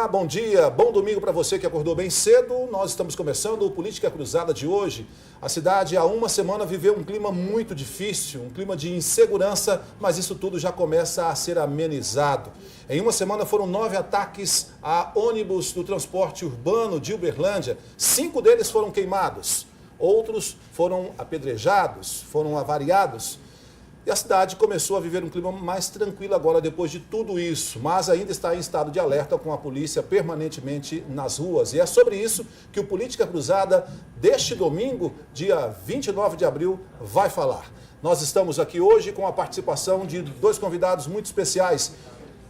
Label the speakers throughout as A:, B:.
A: Olá, bom dia, bom domingo para você que acordou bem cedo. Nós estamos começando o Política Cruzada de hoje. A cidade há uma semana viveu um clima muito difícil, um clima de insegurança, mas isso tudo já começa a ser amenizado. Em uma semana foram 9 ataques a ônibus do transporte urbano de Uberlândia. 5 deles foram queimados, outros foram apedrejados, foram avariados. E a cidade começou a viver um clima mais tranquilo agora depois de tudo isso, mas ainda está em estado de alerta com a polícia permanentemente nas ruas. E é sobre isso que o Política Cruzada deste domingo, dia 29 de abril, vai falar. Nós estamos aqui hoje com a participação de 2 convidados muito especiais.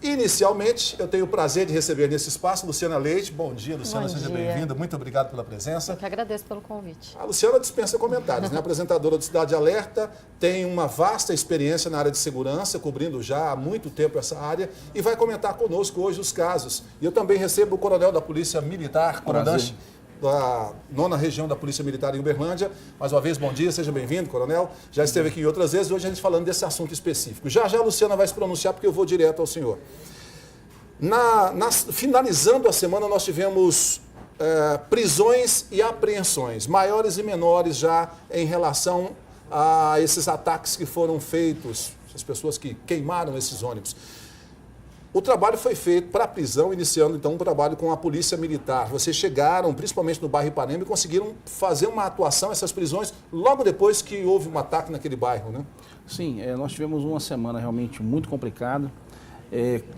A: Inicialmente, eu tenho o prazer de receber nesse espaço Luciana Leite. Bom dia, Luciana, seja bem-vinda. Muito obrigado pela presença.
B: Eu que agradeço pelo convite.
A: A Luciana dispensa comentários, né? Apresentadora do Cidade Alerta, tem uma vasta experiência na área de segurança, cobrindo já há muito tempo essa área, e vai comentar conosco hoje os casos. E eu também recebo o coronel da Polícia Militar, comandante da 9ª Região da Polícia Militar em Uberlândia. Mais uma vez, bom dia, seja bem-vindo, coronel. Já esteve aqui outras vezes, hoje a gente falando desse assunto específico. Já a Luciana vai se pronunciar, porque eu vou direto ao senhor. Finalizando a semana, nós tivemos prisões e apreensões, maiores e menores já em relação a esses ataques que foram feitos, as pessoas que queimaram esses ônibus. O trabalho foi feito para a prisão, iniciando então um trabalho com a Polícia Militar. Vocês chegaram, principalmente no bairro Ipanema, e conseguiram fazer uma atuação, essas prisões, logo depois que houve um ataque naquele bairro, né?
C: Sim, nós tivemos uma semana realmente muito complicada.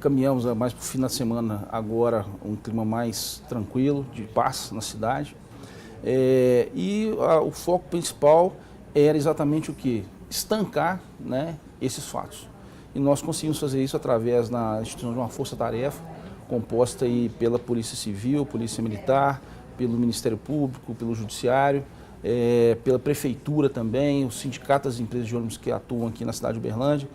C: Caminhamos mais para o fim da semana agora um clima mais tranquilo, de paz na cidade. O foco principal era exatamente o quê? Estancar, né, esses fatos. E nós conseguimos fazer isso através da instituição de uma força-tarefa, composta aí pela Polícia Civil, Polícia Militar, pelo Ministério Público, pelo Judiciário, pela Prefeitura também, os sindicatos das empresas de ônibus que atuam aqui na cidade de Uberlândia,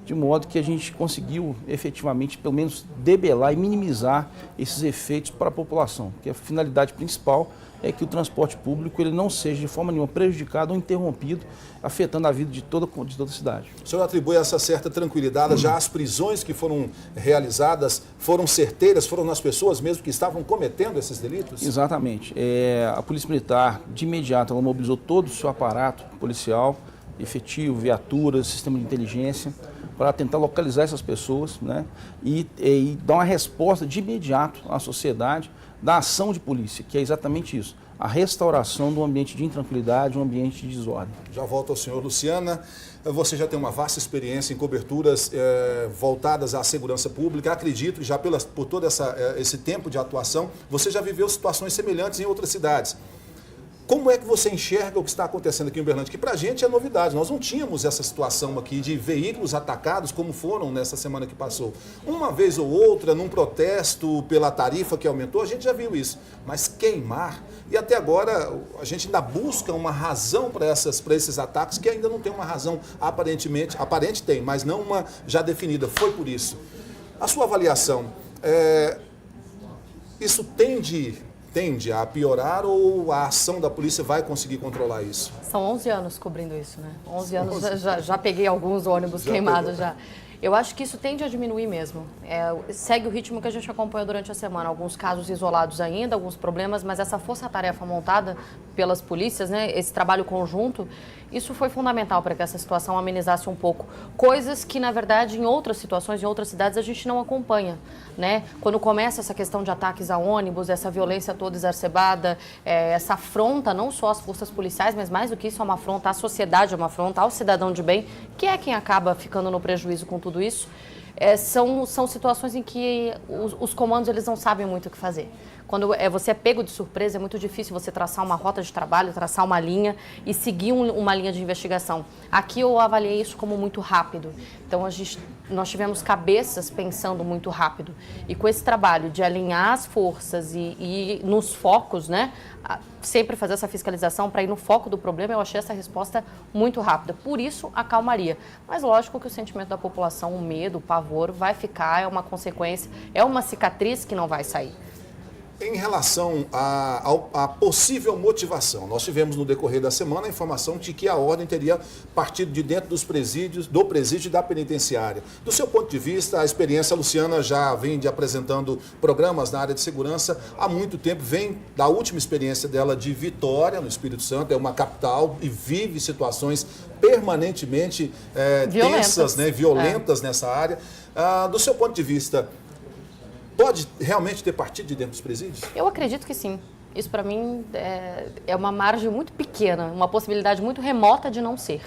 C: de modo que a gente conseguiu efetivamente, pelo menos, debelar e minimizar esses efeitos para a população, porque a finalidade principal é que o transporte público ele não seja de forma nenhuma prejudicado ou interrompido, afetando a vida de toda a cidade.
A: O senhor atribui essa certa tranquilidade, já as prisões que foram realizadas foram certeiras, foram nas pessoas mesmo que estavam cometendo esses delitos?
C: Exatamente. A Polícia Militar, de imediato, ela mobilizou todo o seu aparato policial, efetivo, viaturas, sistema de inteligência, para tentar localizar essas pessoas, né, e dar uma resposta de imediato à sociedade da ação de polícia, que é exatamente isso, a restauração do ambiente de intranquilidade, um ambiente de desordem.
A: Já volto ao senhor. Luciana, você já tem uma vasta experiência em coberturas voltadas à segurança pública. Acredito que já por todo esse tempo de atuação, você já viveu situações semelhantes em outras cidades. Como é que você enxerga o que está acontecendo aqui em Uberlândia? Que para a gente é novidade, nós não tínhamos essa situação aqui de veículos atacados como foram nessa semana que passou. Uma vez ou outra, num protesto pela tarifa que aumentou, a gente já viu isso. Mas queimar, e até agora a gente ainda busca uma razão para esses ataques, que ainda não tem uma razão aparente tem, mas não uma já definida, foi por isso. A sua avaliação, isso tende a piorar ou a ação da polícia vai conseguir controlar isso?
B: São 11 anos cobrindo isso, né? 11 anos, já peguei alguns ônibus queimados já. Eu acho que isso tende a diminuir mesmo. Segue o ritmo que a gente acompanha durante a semana. Alguns casos isolados ainda, alguns problemas, mas essa força-tarefa montada pelas polícias, né, esse trabalho conjunto, isso foi fundamental para que essa situação amenizasse um pouco. Coisas que, na verdade, em outras situações, em outras cidades, a gente não acompanha, né? Quando começa essa questão de ataques a ônibus, essa violência toda exacerbada, essa afronta não só às forças policiais, mas mais do que isso, é uma afronta à sociedade, é uma afronta ao cidadão de bem, que é quem acaba ficando no prejuízo com tudo isso. São situações em que os comandos eles não sabem muito o que fazer. Quando você é pego de surpresa, é muito difícil você traçar uma rota de trabalho, traçar uma linha e seguir uma linha de investigação. Aqui eu avaliei isso como muito rápido. Então, nós tivemos cabeças pensando muito rápido. E com esse trabalho de alinhar as forças e nos focos, né, sempre fazer essa fiscalização para ir no foco do problema, eu achei essa resposta muito rápida. Por isso, a calmaria. Mas lógico que o sentimento da população, o medo, o pavor, vai ficar, é uma consequência, é uma cicatriz que não vai sair.
A: Em relação à possível motivação, nós tivemos no decorrer da semana a informação de que a ordem teria partido de dentro dos presídios, do presídio da penitenciária. Do seu ponto de vista, a experiência, a Luciana já vem apresentando programas na área de segurança há muito tempo, vem da última experiência dela de Vitória, no Espírito Santo, é uma capital e vive situações permanentemente tensas, né, violentas nessa área. Do seu ponto de vista, pode realmente ter partido de dentro dos presídios?
B: Eu acredito que sim. Isso, para mim, é uma margem muito pequena, uma possibilidade muito remota de não ser.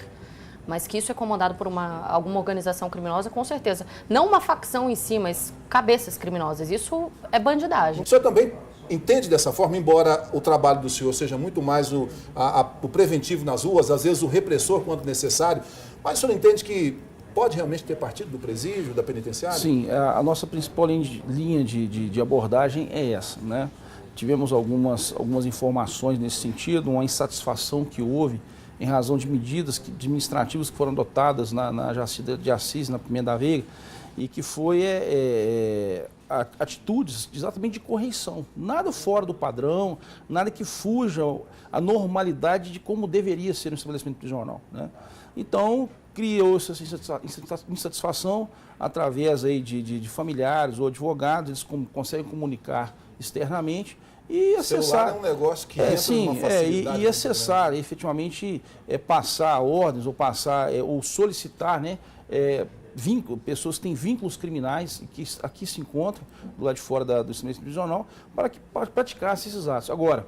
B: Mas que isso é comandado por alguma organização criminosa, com certeza. Não uma facção em si, mas cabeças criminosas. Isso é bandidagem.
A: O senhor também entende dessa forma, embora o trabalho do senhor seja muito mais o preventivo nas ruas, às vezes o repressor quando necessário, mas o senhor entende que pode realmente ter partido do presídio, da penitenciária?
C: Sim, a nossa principal linha de abordagem é essa, né? Tivemos algumas informações nesse sentido, uma insatisfação que houve em razão de medidas administrativas que foram adotadas na Jacida de Assis, na Pimenta da Veiga, e que foi atitudes exatamente de correção. Nada fora do padrão, nada que fuja à normalidade de como deveria ser um estabelecimento prisional, né? Então, criou essa insatisfação através aí de familiares ou advogados, eles conseguem comunicar externamente e acessar.
A: O celular é um negócio que entra numa facilidade.
C: E acessar, né? Efetivamente, passar ordens ou passar, ou solicitar, né, pessoas que têm vínculos criminais que aqui se encontram do lado de fora do estabelecimento prisional para que praticassem esses atos. Agora,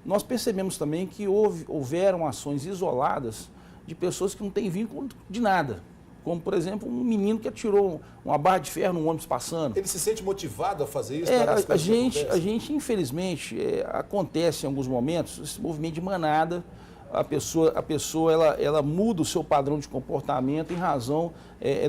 C: nós percebemos também que houveram ações isoladas de pessoas que não têm vínculo de nada. Como, por exemplo, um menino que atirou uma barra de ferro num ônibus passando.
A: Ele se sente motivado a fazer isso?
C: A gente, infelizmente, acontece em alguns momentos, esse movimento de manada, a pessoa ela muda o seu padrão de comportamento em razão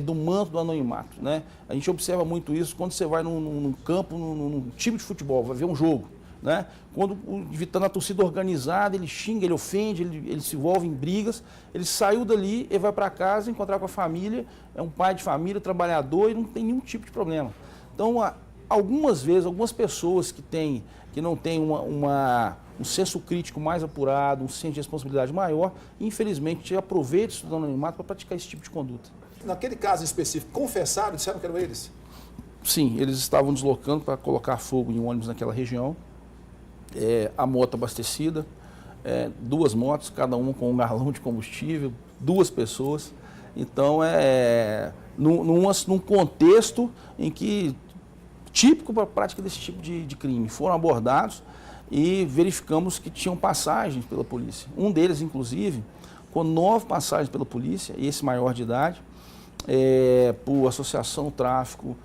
C: do manto do anonimato, né? A gente observa muito isso quando você vai num campo, num time de futebol, vai ver um jogo, né? Quando está na torcida organizada, ele xinga, ele ofende, ele se envolve em brigas, ele saiu dali, ele vai para casa, encontrar com a família, é um pai de família, trabalhador e não tem nenhum tipo de problema. Então, algumas vezes, algumas pessoas que não têm um senso crítico mais apurado, um senso de responsabilidade maior, infelizmente aproveitam isso do anonimato para praticar esse tipo de conduta.
A: Naquele caso específico, confessaram, disseram que eram eles?
C: Sim, eles estavam deslocando para colocar fogo em um ônibus naquela região. A moto abastecida, 2 motos, cada uma com um galão de combustível, 2 pessoas. Então, num contexto em que, típico para a prática desse tipo de crime, foram abordados e verificamos que tinham passagens pela polícia. Um deles, inclusive, com 9 passagens pela polícia, esse maior de idade, por associação tráfico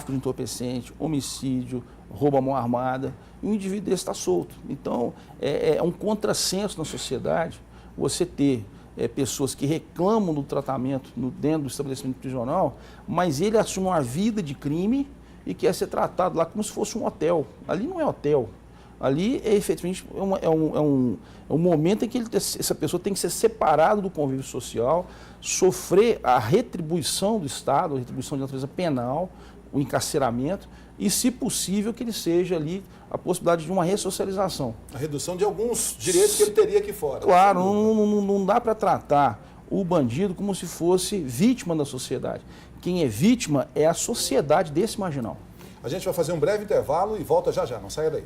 C: de entorpecente, homicídio, roubo à mão armada, e o indivíduo desse está solto. Então, é um contrassenso na sociedade você ter pessoas que reclamam do tratamento dentro do estabelecimento prisional, mas ele assume uma vida de crime e quer ser tratado lá como se fosse um hotel. Ali não é hotel. Ali, efetivamente, é um momento em que essa pessoa tem que ser separada do convívio social, sofrer a retribuição do Estado, a retribuição de natureza penal, o encarceramento, e, se possível, que ele seja ali a possibilidade de uma ressocialização.
A: A redução de alguns direitos que ele teria aqui fora.
C: Claro, não dá para tratar o bandido como se fosse vítima da sociedade. Quem é vítima é a sociedade desse marginal.
A: A gente vai fazer um breve intervalo e volta já já, não saia daí.